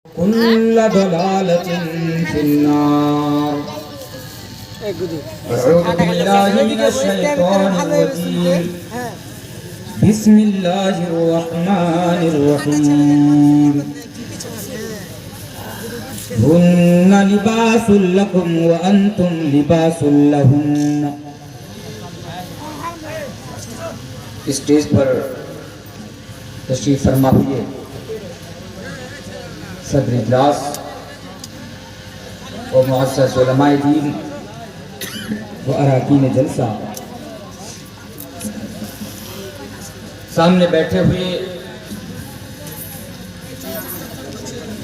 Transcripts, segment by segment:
كل ضلالة في النار. أعوذ بالله من الشيطان الرجيم. بسم الله الرحمن الرحيم. هن لباس لكم وأنتم لباس لهن. اسٹیج پر تشریف فرما ہوئے صدر اجلاس اور معزز علماء دین و اراکین جلسہ، سامنے بیٹھے ہوئے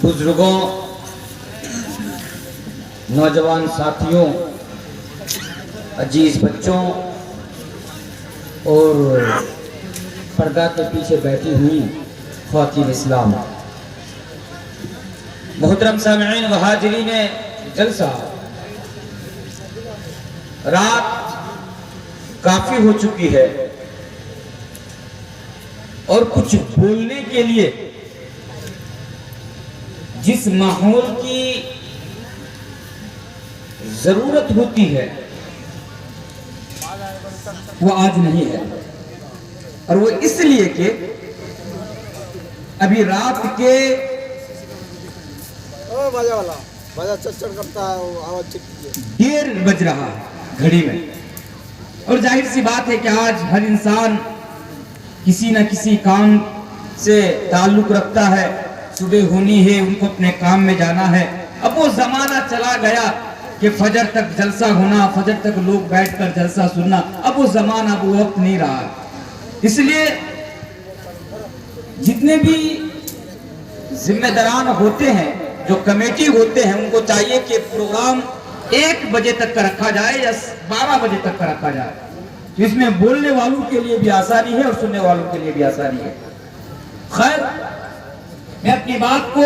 بزرگوں، نوجوان ساتھیوں، عزیز بچوں اور پردہ کے پیچھے بیٹھی ہوئی خواتین اسلام، محترم سامعین و حاضرین جلسہ، رات کافی ہو چکی ہے اور کچھ بولنے کے لیے جس ماحول کی ضرورت ہوتی ہے وہ آج نہیں ہے، اور وہ اس لیے کہ ابھی رات کے دیر بج رہا ہے گھڑی میں، اور ظاہر سی بات ہے کہ آج ہر انسان کسی نہ کسی کام سے تعلق رکھتا ہے، صبح ہونی ہے، ان کو اپنے کام میں جانا ہے۔ اب وہ زمانہ چلا گیا کہ فجر تک جلسہ ہونا، فجر تک لوگ بیٹھ کر جلسہ سننا، اب وہ زمانہ، اب وہ وقت نہیں رہا۔ اس لیے جتنے بھی ذمہ داران ہوتے ہیں، جو کمیٹی ہوتے ہیں، ان کو چاہیے کہ پروگرام 1 بجے تک کا رکھا جائے یا 12 بجے تک کا رکھا جائے، تو اس میں بولنے والوں کے لیے بھی آسانی ہے اور سننے والوں کے لیے بھی آسانی ہے۔ خیر، میں اپنی بات کو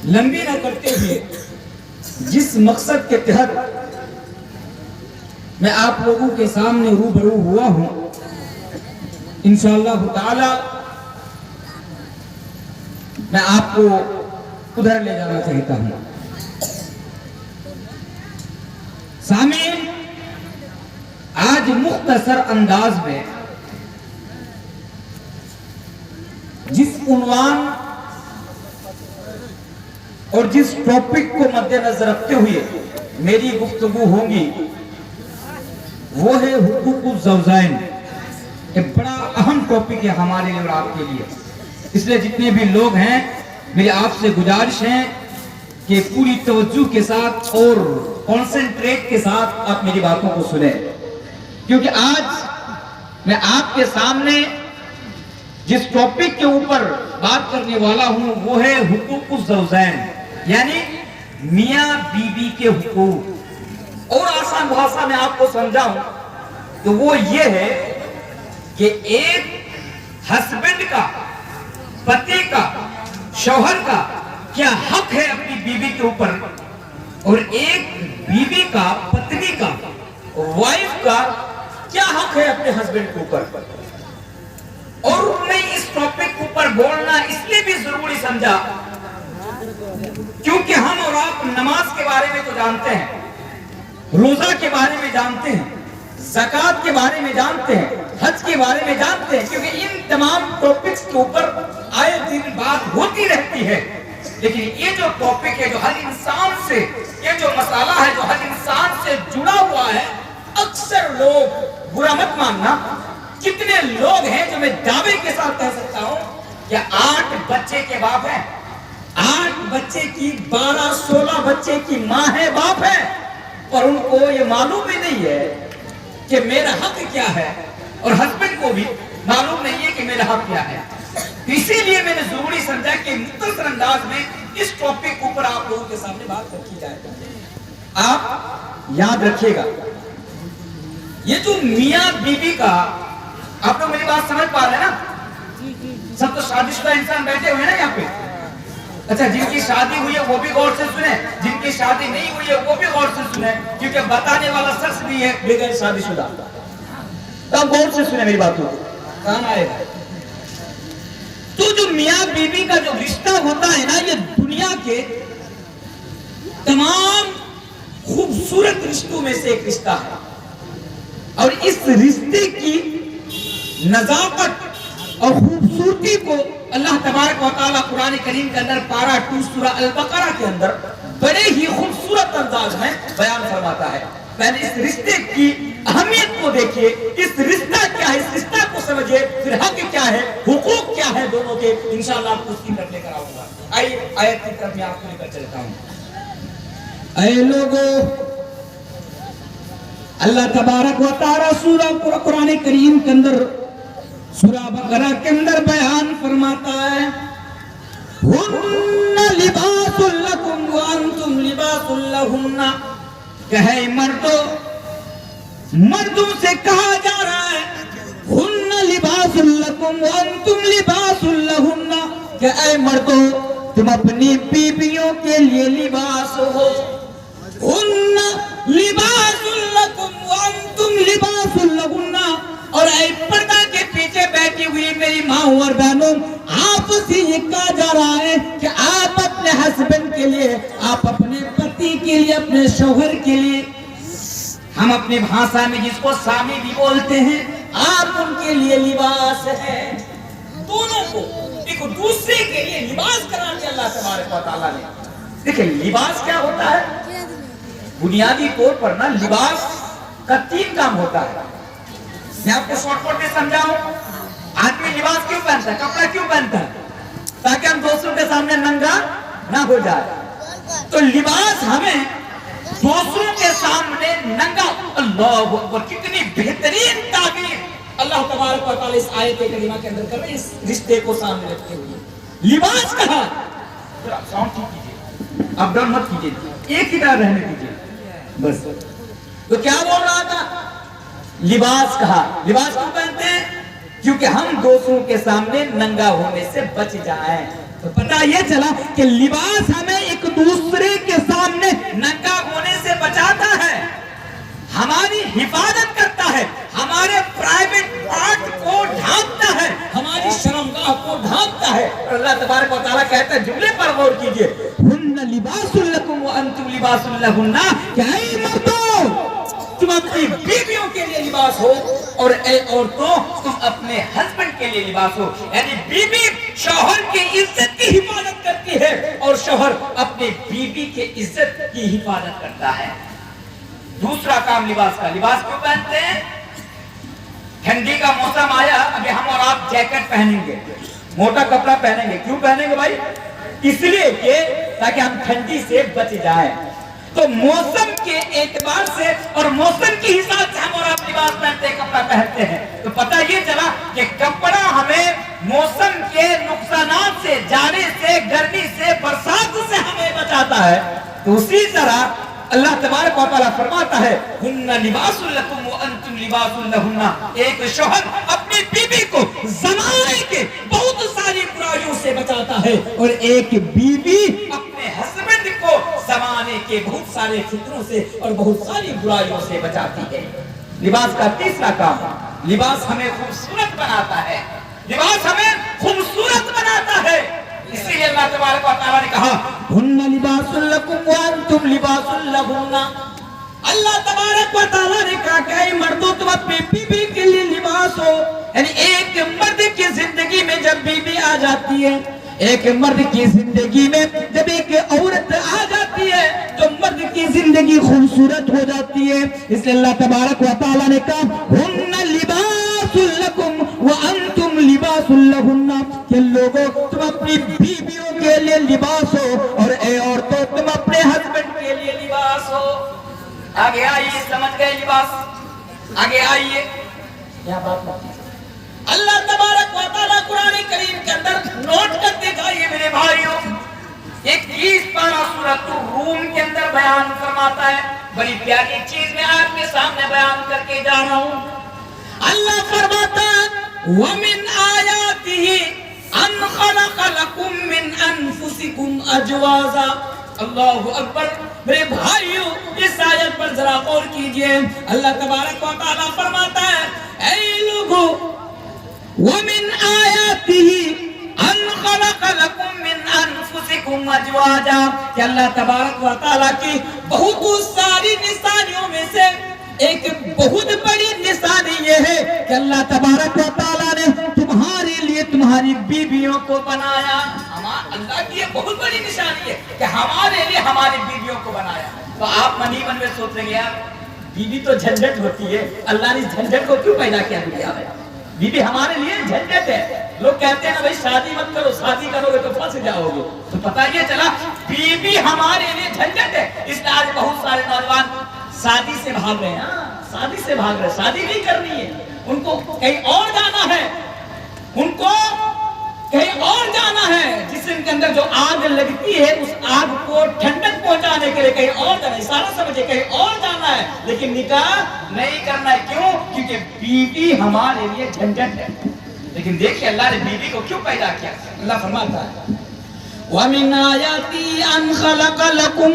لمبی نہ کرتے ہوئے جس مقصد کے تحت میں آپ لوگوں کے سامنے روبرو ہوا ہوں، انشاءاللہ تعالی میں آپ کو ادھر لے جانا چاہتا ہوں۔ سامعین، آج مختصر انداز میں جس عنوان اور جس ٹاپک کو مد نظر رکھتے ہوئے میری گفتگو ہوگی وہ ہے حقوق الزوجین۔ ایک بڑا اہم ٹاپک ہے ہمارے لیے اور آپ کے لیے، اس لیے جتنے بھی لوگ ہیں میری آپ سے گزارش ہے کہ پوری توجہ کے ساتھ اور کنسنٹریٹ کے ساتھ آپ میری باتوں کو سنیں، کیونکہ آج میں آپ کے سامنے جس ٹاپک کے اوپر بات کرنے والا ہوں وہ ہے حقوق الزوجین، یعنی میاں بیوی کے حقوق۔ اور آسان بھاشا میں آپ کو سمجھاؤں تو وہ یہ ہے کہ ایک ہسبینڈ کا، پتی کا، شوہر کا کیا حق ہے اپنی بیوی کے اوپر، اور ایک بیوی کا، پتنی کا، وائف کا کیا حق ہے اپنے ہسبینڈ کے اوپر۔ اور میں اس ٹاپک کے اوپر بولنا اس لیے بھی ضروری سمجھا کیونکہ ہم اور آپ نماز کے بارے میں تو جانتے ہیں، روزہ کے بارے میں جانتے ہیں، زکوٰۃ کے بارے میں جانتے ہیں، حج کے بارے میں جانتے ہیں، کیونکہ ان تمام ٹاپکس کے اوپر آئے دن بات ہوتی رہتی ہے۔ لیکن یہ جو ٹاپک ہے، جو ہر انسان سے، یہ جو مسئلہ ہے جو ہر انسان سے جڑا ہوا ہے، اکثر لوگ، برا مت ماننا، کتنے لوگ ہیں جو میں دعوے کے ساتھ کہہ سکتا ہوں کہ 8 بچے کے باپ ہیں، 8 بچے کی، 12-16 بچے کی ماں ہے، باپ ہے، اور ان کو یہ معلوم بھی نہیں ہے کہ میرا حق کیا ہے، اور ہسبینڈ کو بھی معلوم نہیں ہے کہ میرا حق کیا ہے۔ اسی لیے میں نے ضروری سمجھا کہ مختصر انداز میں اس ٹاپک کے اوپر آپ لوگوں کے سامنے بات رکھی جائے۔ آپ یاد رکھیے گا، یہ جو میاں بیوی کا، آپ لوگ میری بات سمجھ پا رہے ہیں نا؟ سب تو شادی شدہ انسان بیٹھے ہوئے ہیں نا یہاں پہ؟ اچھا، جن کی شادی ہوئی ہے وہ بھی غور سے سنیں، جن کی شادی نہیں ہوئی ہے وہ بھی غور سے سنیں، کیونکہ بتانے والا شخص بھی ہے بغیر شادی شدہ۔ تو آپ غور سے سنیں میری باتوں کو، کہاں آئے گا؟ تو جو تو میاں بیوی کا جو رشتہ ہوتا ہے نا، یہ دنیا کے تمام خوبصورت رشتوں میں سے ایک رشتہ ہے، اور اس رشتے کی نزاکت اور خوبصورتی کو اللہ تبارک و تعالیٰ قرآن کریم کے اندر پارہ 2 سورہ البقرہ کے اندر بڑے ہی خوبصورت انداز میں بیان فرماتا ہے۔ پہلے اس رشتے کی اہمیت کو دیکھیے، اس رشتہ کیا ہے، اس رشتہ کو سمجھے، پھر حق کیا ہے، حقوق کیا ہے دونوں کے، انشاءاللہ آپ کو اس کی طرف لے کر آؤں گا۔ آئیے آیت کی طرف میں آپ کو لے کر چلتا ہوں۔ اے لوگو، اللہ تبارک و تعالیٰ سورہ قرآن کریم کے اندر سورہ بقرہ کے اندر بیان فرماتا ہے، ہن لباس لکم وانتم لباس لہن، کہے مردوں سے کہا جا رہا ہے، ہن لباس لکم وانتم لباس لہن، کہ اے مردوں تم اپنی بیویوں کے لیے لباس ہو، ہن لباس لکم وانتم لباس لہن، اور اے پردہ کے پیچھے بیٹھی ہوئی میری ماں اور بہنوں، آپ سے یہ کہا جا رہا ہے کہ آپ اپنے ہسبینڈ کے لیے، آپ اپنے پتی کے لیے، اپنے شوہر کے لیے، ہم اپنے بھاشا میں جس کو سامی بھی بولتے ہیں، آپ ان کے لیے لباس ہے۔ دونوں کو ایک دوسرے کے لیے لباس قرار دیا اللہ تبارک و تعالیٰ نے۔ دیکھیں لباس کیا ہوتا ہے، بنیادی طور پر نا لباس کا 3 کام ہوتا ہے۔ میں آپ کو شارٹ کٹ میں سمجھاؤں، آدمی لباس کیوں پہنتا ہے، کپڑا کیوں پہنتا ہے، تاکہ ہم دوسروں کے سامنے ننگا نہ ہو جائے۔ تو لباس ہمیں دوسروں کے سامنے ننگا، اللہ اکبر، کتنی بہترین تعبیر اللہ تبارک و تعالیٰ اس آیت کریمہ کے اندر کر رہے ہیں، اس رشتے کو سامنے رکھتے ہوئے لباس کہا۔ ساؤنڈ ٹھیک کیجیے، اپ ڈاؤن مت کیجیے، ایک ہی طرح رہنے دیجیے بس۔ تو کیا بول رہا تھا، لباس کہا۔ لباس کیوں پہنتے ہیں، کیونکہ ہم دوسروں کے سامنے ننگا ہونے سے بچ جائیں۔ تو پتہ یہ چلا کہ لباس ہمیں ایک دوسرے کے سامنے ننگا ہونے سے بچاتا ہے، ہماری حفاظت کرتا ہے، ہمارے پرائیویٹ پارٹ کو ڈھانپتا ہے، ہماری شرمگاہ کو ڈھانپتا ہے۔ اور اللہ تبارک و تعالیٰ کہتا ہے، جملے پر غور کیجئے، ہن لباس لکم وانتم لباس لہن، کہ اے مردوں تم اپنی بیویوں کے لیے لباس ہو، اور اے عورتوں تم اپنے ہسبینڈ کے لیے لباس ہو۔ یعنی بیوی شوہر کی عزت کی حفاظت کرتی ہے، اور شوہر اپنے بیوی کے عزت کی حفاظت کرتا ہے۔ دوسرا کام لباس کا، لباس کیوں پہنتے ہیں، ٹھنڈی کا موسم آیا، ابھی ہم اور آپ جیکٹ پہنیں گے، موٹا کپڑا پہنیں گے، کیوں پہنیں گے بھائی، اس لیے کہ تاکہ ہم ٹھنڈی سے بچ جائیں۔ تو موسم کے اعتبار سے اور موسم کے حساب سے ہم اور آپ لباس پہنتے ہیں، کپڑا پہنتے ہیں۔ تو پتہ یہ چلا کہ کپڑا ہمیں موسم کے نقصانات سے، جانے سے، گرمی سے، برسات سے ہمیں بچاتا ہے۔ تو اسی طرح اللہ تبارک و تعالیٰ فرماتا ہے، ہن لباس لکم وانتم لباس لہن، ایک شوہر اپنی بیوی کو زمانے کے بہت ساری برائیوں سے بچاتا ہے، اور ایک بیوی اپنے ہسبینڈ کو زمانے کے بہت سارے فتنوں سے اور بہت ساری برائیوں سے بچاتی ہے۔ لباس کا تیسرا کام، لباس ہمیں خوبصورت بناتا ہے، لباس ہمیں خوبصورت بناتا ہے۔ اسی لیے اللہ تبارک و تعالیٰ نے کہا، ہن لباس لکم وانتم لباس لہن۔ اللہ تبارک و تعالیٰ نے کہا کہ اے مردوں تم اپنی بیوی کے لیے لباس ہو۔ یعنی ایک مرد کی زندگی میں جب بیوی آ جاتی ہے، ایک مرد کی زندگی میں جب ایک عورت آ جاتی ہے تو مرد کی زندگی خوبصورت ہو جاتی ہے۔ اس لیے اللہ تبارک و تعالیٰ نے کہا، ہن لباس لکم وانتم لباس لہن، کہ لوگوں تم اپنی بیویوں کے لیے لباس ہو، اور اے عورتوں تم اپنے ہسبینڈ کے لیے لباس ہو۔ آگے آئیے، سمجھ گئے لباس، آگے آئیے، یہاں بات مت کیجیے۔ اللہ تبارک و تعالیٰ قرآن کریم کے اندر نوٹ کرتے جائیے میرے بھائیوں، ایک 30 پارہ سورۃ الروم کے اندر بیان فرماتا ہے، بڑی پیاری چیز میں آپ کے سامنے بیان کر کے جا رہا ہوں۔ اللہ فرماتا ہے، وَمِنْ آيَاتِهِ أَنْ خَلَقَ لَكُم مِّنْ أَنفُسِكُمْ أَزْوَاجًا۔ اللہ اکبر، میرے بھائیوں اس آیت پر ذرا غور کیجئے۔ اللہ تبارک و تعالیٰ فرماتا ہے، اے لوگوں، وَمِنْ آيَاتِهِ أَنْ لکم من انفسکم ازواجا کہ اللہ تبارک و تعالیٰ کی بہت ساری نشانیوں میں سے ایک بہت بڑی نشانی یہ ہے کہ اللہ تبارک و تعالیٰ نے تمہارے لیے تمہاری بیویوں کو بنایا. اللہ کی یہ بہت بڑی نشانی ہے کہ ہمارے لیے ہماری بیویوں کو بنایا. تو آپ منی من میں سوچ رہے ہیں یار بیوی تو جھنجھٹ ہوتی ہے, اللہ نے اس جھنجھٹ کو کیوں پیدا کیا دنیا میں؟ بیوی ہمارے لیے جھنجھٹ ہے. لوگ کہتے ہیں نا بھائی شادی مت کرو, شادی کرو گے تو پھنس جاؤ گے. تو پتہ یہ چلا بیوی ہمارے لیے جھنجھٹ ہے. اس لیے آج بہت سارے نوجوان شادی سے بھاگ رہے ہیں. شادی سے بھاگ رہے, شادی نہیں کرنی ہے, ان کو کہیں اور جانا ہے, ان کو کہیں اور جانا ہے. جسم کے اندر جو آگ لگتی ہے اس آگ کو ٹھنڈک پہنچانے کے لیے کہیں اور جانا ہے. سارا سمجھے کہیں اور جانا ہے, لیکن نکاح نہیں کرنا ہے. کیوں؟ کیونکہ بیوی ہمارے لیے جھنجھٹ ہے. لیکن دیکھیں اللہ نے بیوی کو کیوں پیدا کیا. اللہ فرماتا ہے وَمِنْ آيَاتِهِ أَنْ خَلَقَ لَكُمْ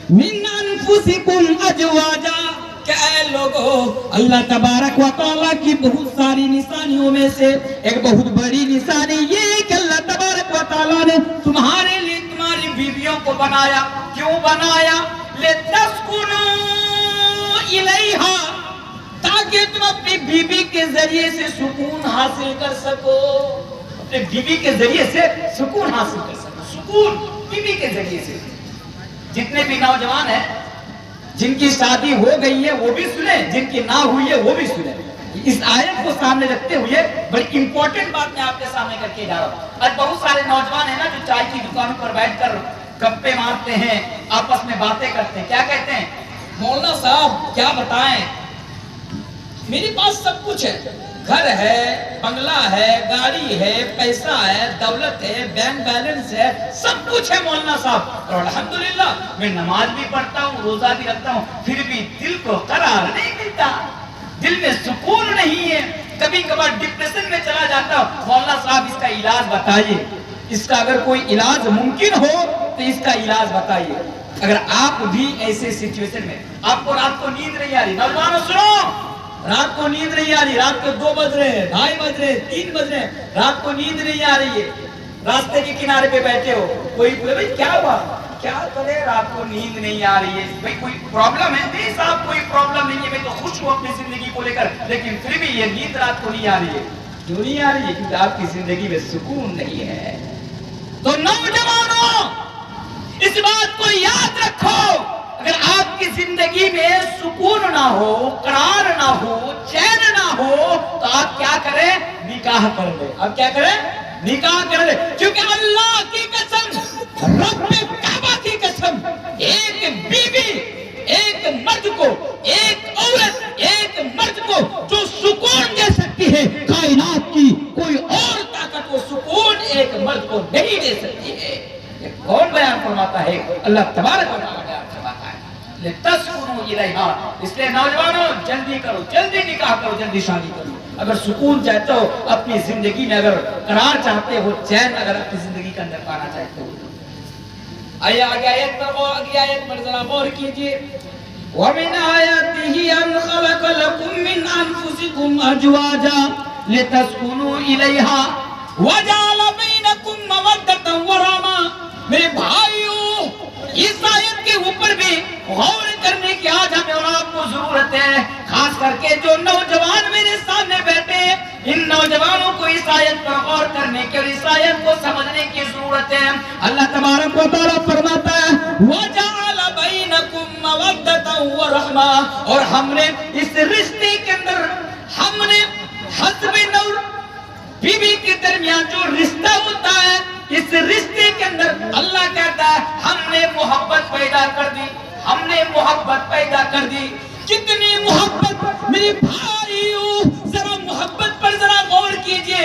مِنْ أَنفُسِكُمْ أَزْوَاجًا کہ اے لوگو اللہ تبارک و تعالیٰ کی بہت ساری نشانیوں میں سے ایک بہت بڑی نشانی یہ ہے کہ اللہ تبارک و تعالیٰ نے تمہارے لیے تمہاری بیویوں کو بنایا. کیوں بنایا؟ لِتَسْكُنُوا إِلَيْهَا تاکہ تم اپنی بیوی کے ذریعے سے سکون حاصل کر سکو. اپنے بیوی کے ذریعے سے سکون حاصل کر سکو. سکون بیوی کے ذریعے سے. جتنے بھی نوجوان ہیں جن کی شادی ہو گئی ہے وہ بھی سنیں, جن کی نہ ہوئی ہے وہ بھی سنیں. اس آیت کو سامنے رکھتے ہوئے بڑی امپورٹنٹ بات میں آپ کے سامنے کر کے جا رہا ہوں. آج بہت سارے نوجوان ہیں نا جو چائے کی دکانوں پر بیٹھ کر گپے مارتے ہیں, آپس میں باتیں کرتے ہیں. کیا کہتے ہیں؟ مولانا صاحب کیا بتائیں, میرے پاس سب کچھ ہے, گھر ہے, بنگلہ ہے, گاڑی ہے, پیسہ ہے, دولت ہے, بینک بیلنس ہے, سب کچھ ہے مولانا صاحب, اور الحمدللہ میں نماز بھی پڑھتا ہوں, روزہ بھی رکھتا ہوں, پھر بھی دل کو قرار نہیں ملتا, دل میں سکون نہیں ہے, کبھی کبھار ڈپریشن میں چلا جاتا ہوں. مولانا صاحب اس کا علاج بتائیے, اس کا اگر کوئی علاج ممکن ہو تو اس کا علاج بتائیے. اگر آپ بھی ایسے سچویشن میں, آپ کو رات کو نیند نہیں آ رہی, نوجوانوں سنو, رات کو نیند نہیں آ رہی, رات کو 2 بج رہے ہیں, 2:30 بج رہے ہیں, 3 بج رہے ہیں, رات کو نیند نہیں آ رہی ہے, راستے کے کنارے پہ بیٹھے ہو, کوئی بولے بھائی کیا ہوا, کیا کرے, رات کو نیند نہیں آ رہی ہے, بھائی کوئی پرابلم ہے؟ نہیں صاحب کوئی پرابلم نہیں ہے, میں تو خوش ہوں اپنی زندگی کو لے کر, لیکن پھر بھی یہ نیند رات کو نہیں آ رہی ہے. کیوں نہیں آ رہی ہے؟ کیونکہ آپ کی زندگی میں سکون نہیں ہے. تو نوجوانوں اس بات کو یاد رکھو, اگر آپ کی زندگی میں سکون نہ ہو, قرار نہ ہو, چین نہ ہو, تو آپ کیا کریں؟ نکاح کر لیں. آپ کیا کریں؟ نکاح کر لیں. کیونکہ اللہ کی قسم, رب کعبہ کی قسم, ایک بیوی ایک مرد کو, ایک عورت ایک مرد کو جو سکون دے سکتی ہے کائنات کی کوئی اور طاقت وہ سکون ایک مرد کو نہیں دے سکتی ہے. یہ کون بیان فرماتا ہے؟ اللہ تبارک و تعالیٰ بیان فرماتا ہے لِتَسْكُنُوا إِلَيْهَا. اس لیے نوجوانوں جلدی کرو, جلدی نکاح کرو, جلدی شادی کرو. اگر سکون چاہتے ہو اپنی زندگی میں, اگر قرار چاہتے ہو, چین اگر اپنی زندگی کے اندر پانا چاہتے ہو. آئیے آگے آیت پر, وہ اگلی آیت پر ذرا غور کیجئے. وَمِنْ آيَاتِهِ أَنْ خَلَقَ لَكُمْ مِنْ أَنفُسِكُمْ أَزْوَاجًا لِتَسْكُنُوا إِلَيْهَا وَجَعَلَ بَيْنَكُمْ مَوَدَّةً وَرَحْمَةً. میرے بھائیوں اس آیت کے اوپر بھی غور کرنے کی آج ہمیں اور آپ کو ضرورت ہے, خاص کر کے جو نوجوان میرے سامنے بیٹھے ہیں, ان نوجوانوں کو اس آیت پر غور کرنے کی اور اس آیت کو سمجھنے کی ضرورت ہے. اللہ تبارک و تعالیٰ فرماتا ہے وَجَعَلَ بَيْنَكُمْ مَوَدَّةً وَرَحْمَةً, اور ہم نے اس رشتے کے اندر, ہم نے حسب نور بیوی کے درمیان جو رشتہ ہوتا ہے, اس رشتے کے اندر اللہ کہتا ہے ہم نے محبت پیدا کر دی, ہم نے محبت پیدا کر دی. کتنی محبت میرے بھائیوں, ذرا محبت پر ذرا غور کیجئے.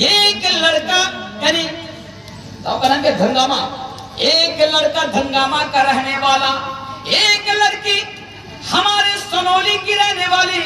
ایک لڑکا یعنی دھنگامہ, ایک لڑکا دھنگامہ کا رہنے والا, ایک لڑکی ہمارے سنولی کی رہنے والی,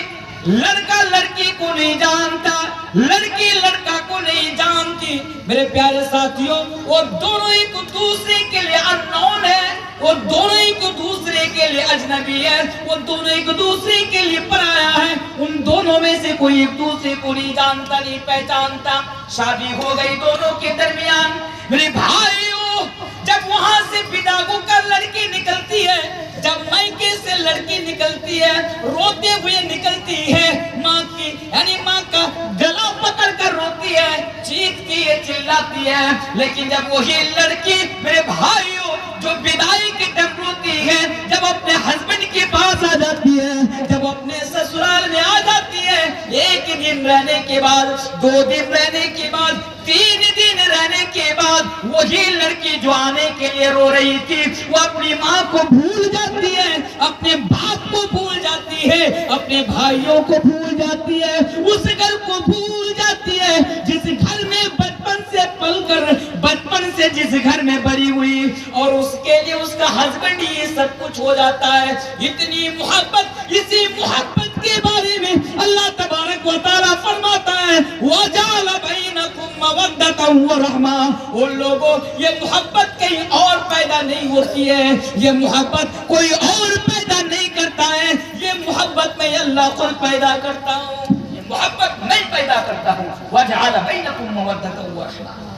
لڑکا لڑکی کو نہیں جانتا, لڑکی لڑکا کو نہیں جانتی. میرے پیارے ساتھیوں, وہ دونوں ایک دوسرے کے لیے اننون ہے, وہ دونوں ایک دوسرے کے لیے اجنبی ہے، وہ دونوں ایک دوسرے کے لیے پرایا ہے، ان دونوں میں سے کوئی ایک دوسرے کو نہیں جانتا نہیں پہچانتا، شادی ہو گئی دونوں کے درمیان۔ میرے بھائیوں، جب وہاں سے بدا ہو کر لڑکی نکلتی ہے، جب مائکے سے لڑکی نکلتی ہے، روتے ہوئے نکلتی ہے، ماں کی یعنی ماں کا گلا پکڑ کر روتی ہے، چیختی ہے، چلاتی ہے، لیکن جب وہی لڑکی میرے بھائیوں جو بدائی کی ٹائم روتی ہے، جب اپنے ہسبینڈ کے پاس آ جاتی ہے، جب اپنے سسرال میں آ جاتی ہے، ایک دن رہنے کے بعد، 2 دن رہنے کے بعد، 3 دن رہنے کے بعد، وہی لڑکی جو آنے کے لیے رو رہی تھی، وہ اپنی ماں کو بھول جاتی ہے، اپنے باپ کو بھول جاتی ہے، اپنے بھائیوں کو بھول جاتی ہے، اس گھر کو بھول جاتی ہے جس گھر میں بچپن سے پل کر، بچپن سے جس گھر میں بڑی ہوئی، اور اس کے لیے اس کا ہسبینڈ یہ سب کچھ ہو جاتا ہے۔ اتنی محبت، اسی محبت کے بارے میں اللہ تبارک و تعالیٰ فرماتا ہے وَجَعَلَ بَيْنَكُمْ مَوَدَّةً وَرَحْمَةً۔ ان لوگوں، یہ محبت کہیں اور پیدا نہیں ہوتی ہے، یہ محبت کوئی اور پیدا نہیں کرتا ہے، یہ محبت میں اللہ خود پیدا کرتا ہوں، یہ محبت میں پیدا کرتا ہوں۔ وَجَعَلَ بَيْنَكُمْ مَوَدَّةً وَرَحْمَةً۔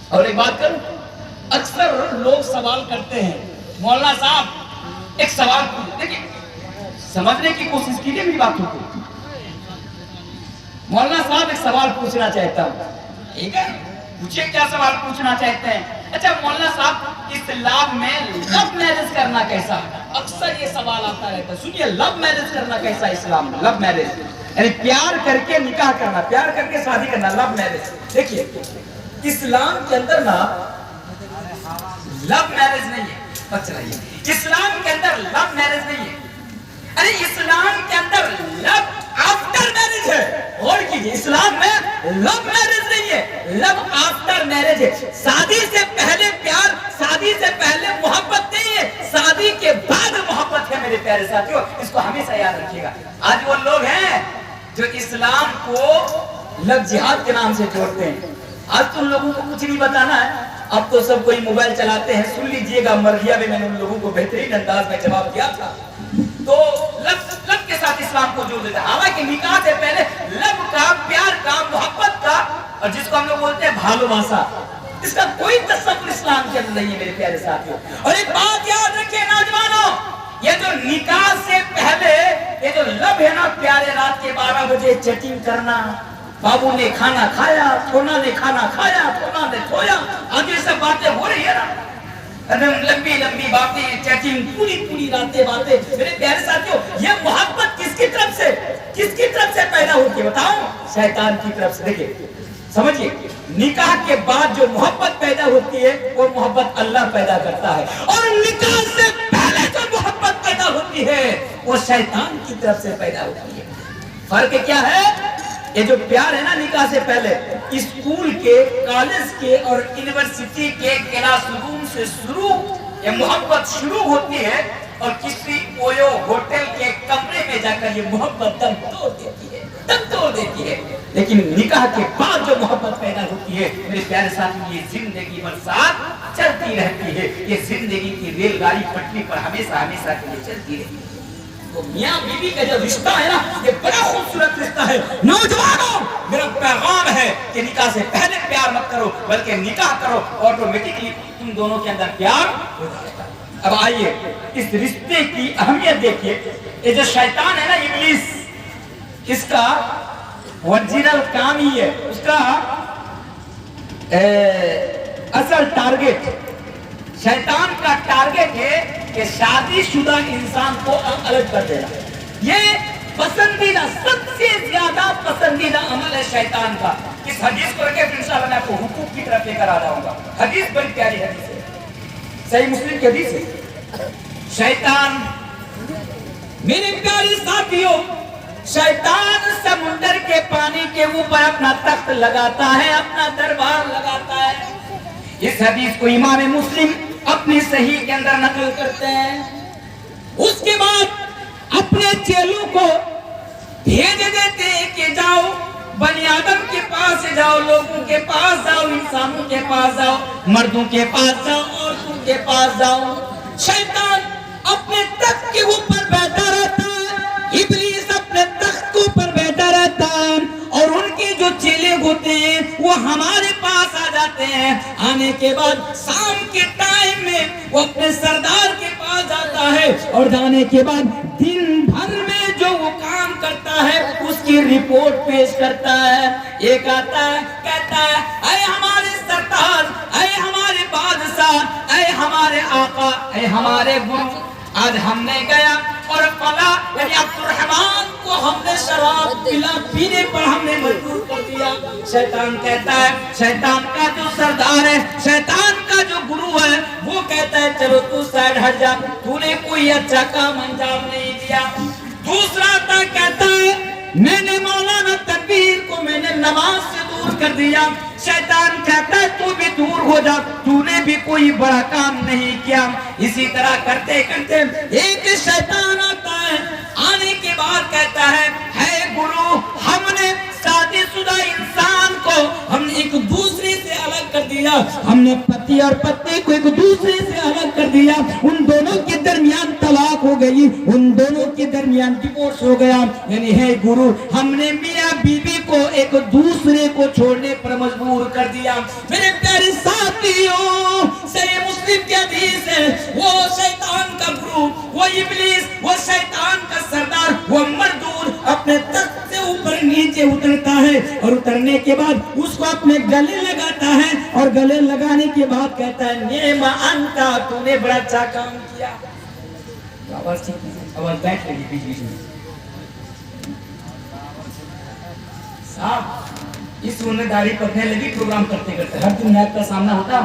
اور ایک بات کروں، اکثر لوگ سوال کرتے ہیں، مولانا صاحب ایک سوال پوچھتے، دیکھیں سمجھنے کی کوشش کیجیے میری بات کو۔ مولانا صاحب ایک سوال پوچھنا چاہتا ہوں، ٹھیک ہے، پوچھیں کیا سوال پوچھنا چاہتے ہیں۔ اچھا مولانا صاحب، اسلام میں لو میرج کرنا کیسا؟ اکثر یہ سوال آتا رہتا ہے، سنیے، لو میرج کرنا کیسا اسلام میں؟ لو میرج یعنی پیار کر کے نکاح کرنا، پیار کر کے شادی کرنا، لو میرج۔ دیکھیے اسلام کے اندر نا لو میرج نہیں ہے، بچ رہی ہے، اسلام کے اندر لو میرج نہیں ہے، ارے اسلام کے اندر لو آفٹر میرج ہے۔ غور کیجئے، اسلام میں لو میرج نہیں ہے، لو آفٹر میرج ہے۔ شادی سے پہلے پیار، شادی سے پہلے محبت نہیں ہے، شادی کے بعد محبت ہے میرے پیارے ساتھیوں، اس کو ہمیشہ یاد رکھیے گا۔ آج وہ لوگ ہیں جو اسلام کو لو جہاد کے نام سے جوڑتے ہیں۔ آج تم لوگوں کو کچھ نہیں بتانا ہے، اب تو سب کوئی موبائل چلاتے ہیں، سن لیجئے گا، مرغیہ میں نے ان لوگوں کو بہترین انداز میں جواب دیا تھا۔ تو لب کے ساتھ اسلام کو جوڑ دیتا ہے، حالانکہ نکاح سے پہلے لب کا، پیار کا، محبت کا، اور جس کو ہم لوگ بولتے ہیں بھالو باسا، اس کا کوئی تصور اسلام کے اندر نہیں ہے میرے پیارے ساتھیوں۔ اور ایک بات یاد رکھیں نوجوانوں، یہ جو نکاح سے پہلے یہ جو لب ہے نا، پیارے رات کے 12 بجے چیٹنگ کرنا، بابو نے کھانا کھایا، چھونا نے کھانا کھایا، چھونا نے کھویا، آج یہ سب باتیں ہو رہی ہے نا، لمبی لمبی باتیں، چیٹنگ، پوری راتیں باتیں، میرے پیارے ساتھیوں، یہ محبت کس کی طرف سے پیدا ہوتی ہے بتاؤ؟ شیطان کی طرف سے۔ دیکھیں سمجھئے، نکاح کے بعد جو محبت پیدا ہوتی ہے وہ محبت اللہ پیدا کرتا ہے، اور نکاح سے پہلے جو محبت پیدا ہوتی ہے وہ شیطان کی طرف سے پیدا ہوتی ہے۔ فرق کیا ہے؟ یہ جو پیار ہے نا نکاح سے پہلے، اسکول کے، کالج کے اور یونیورسٹی کے کلاس روم سے شروع یہ محبت شروع ہوتی ہے، اور کسی اویو ہوٹل کے کمرے میں جا کر یہ محبت دم توڑ دیتی ہے، لیکن نکاح کے بعد جو محبت پیدا ہوتی ہے میرے پیارے ساتھی، یہ زندگی بھر ساتھ چلتی رہتی ہے، یہ زندگی کی ریل گاڑی پٹری پر ہمیشہ کے لیے چلتی رہتی ہے۔ تو میاں بیوی کا جو رشتہ ہے نا، یہ بڑا خوبصورت رشتہ ہے۔ نوجوانوں، میرا پیغام ہے کہ نکاح سے پہلے پیار مت کرو، بلکہ نکاح کرو، آٹومیٹکلی تم دونوں کے اندر پیار ہو جائے گا۔ اب آئیے اس رشتے کی اہمیت دیکھیے۔ یہ جو شیطان ہے نا، ابلیس، اس کا اوریجنل کام ہی ہے، اس کا اصل ٹارگٹ، شیطان کا ٹارگٹ ہے کہ شادی شدہ انسان کو الگ کر دینا۔ یہ پسندیدہ، سب سے زیادہ پسندیدہ عمل ہے شیطان کا۔ اس حدیث کو رکھے، انشاءاللہ میں آپ کو حقوق کی طرف لے کر آ جاؤں گا۔ حدیث بڑی پیاری حدیث ہے، صحیح مسلم کی حدیث ہے۔ شیطان، میرے پیارے ساتھیوں، شیطان سمندر کے پانی کے اوپر اپنا تخت لگاتا ہے، اپنا دربار لگاتا ہے۔ اس حدیث کو امام مسلم اپنی صحیح کے اندر نقل کرتے ہیں۔ اس کے بعد اپنے چیلوں کو بھیج دیتے ہیں کہ جاؤ بنی آدم کے پاس جاؤ، لوگوں کے پاس جاؤ، انسانوں کے پاس جاؤ، مردوں کے پاس جاؤ، عورتوں کے پاس جاؤ۔ شیطان اپنے تخت کے اوپر بیٹھا رہتا ہے، ابلیس اپنے تخت کے اوپر بیٹھا رہتا ہے، اور ان کے جو چیلے ہوتے ہیں وہ ہمارے پاس آ جاتے ہیں۔ آنے کے بعد شام کے ٹائم میں وہ اپنے سردار کے پاس جاتا ہے، اور جانے کے بعد دن بھر میں جو وہ کام کرتا ہے اس کی رپورٹ پیش کرتا ہے۔ ایک آتا ہے کہتا ہے اے ہمارے سردار، اے ہمارے بادشاہ، اے ہمارے آقا، اے ہمارے گرو، آج ہم نے گیا اور فلاں یعنی عبد الرحمن کو ہم نے شراب پینے پر ہم نے مجبور کر دیا۔ شیطان کہتا ہے، شیطان کا جو سردار ہے، شیطان کا جو گرو ہے، وہ کہتا ہے چلو تو سائڈ ہٹ جا، تو نے کوئی اچھا کام انجام نہیں دیا۔ دوسرا تا کہتا ہے میں نے مولانا تنویر کو میں نے نماز سے دور کر دیا۔ شیطان کہتا ہے تو بھی دور ہو جا، تو نے بھی کوئی بڑا کام نہیں کیا۔ اسی طرح کرتے کرتے ایک شیطان آتا ہے، آنے کے بعد کہتا ہے ہے گرو، ہم نے شادی شدہ انسان کو ہم نے ایک دوسرے سے الگ کر دیا، ہم نے پتی اور پتنی کو ایک دوسرے سے الگ کر دیا، ان دونوں کے درمیان طلاق ہو گئی، ان دونوں کے درمیان ڈیورس ہو گیا، یعنی ہے گرو ہم نے میاں بیوی کو ایک دوسرے کو چھوڑنے پر مجبور کر دیا۔ میرے پیارے ساتھیوں، صحیح مسلم کی حدیث ہے، وہ شیطان کا گرو، وہ ابلیس، وہ شیطان کا سردار، وہ مردود اپنے تخت سے اوپر نیچے اترتا ہے، اور اترنے کے بعد اس کو اپنے گلے لگاتا ہے، اور گلے لگانے کے بعد کہتا ہے نعم انتا، تو نے بڑا اچھا کام کیا۔ آواز ٹھیک ہے، آواز بیٹھ لگی بیچ بیچ میں صاحب، اس ذمہ داری پڑھنے لگی پروگرام کرتے کرتے، ہر دن نیب کا سامنا ہوتا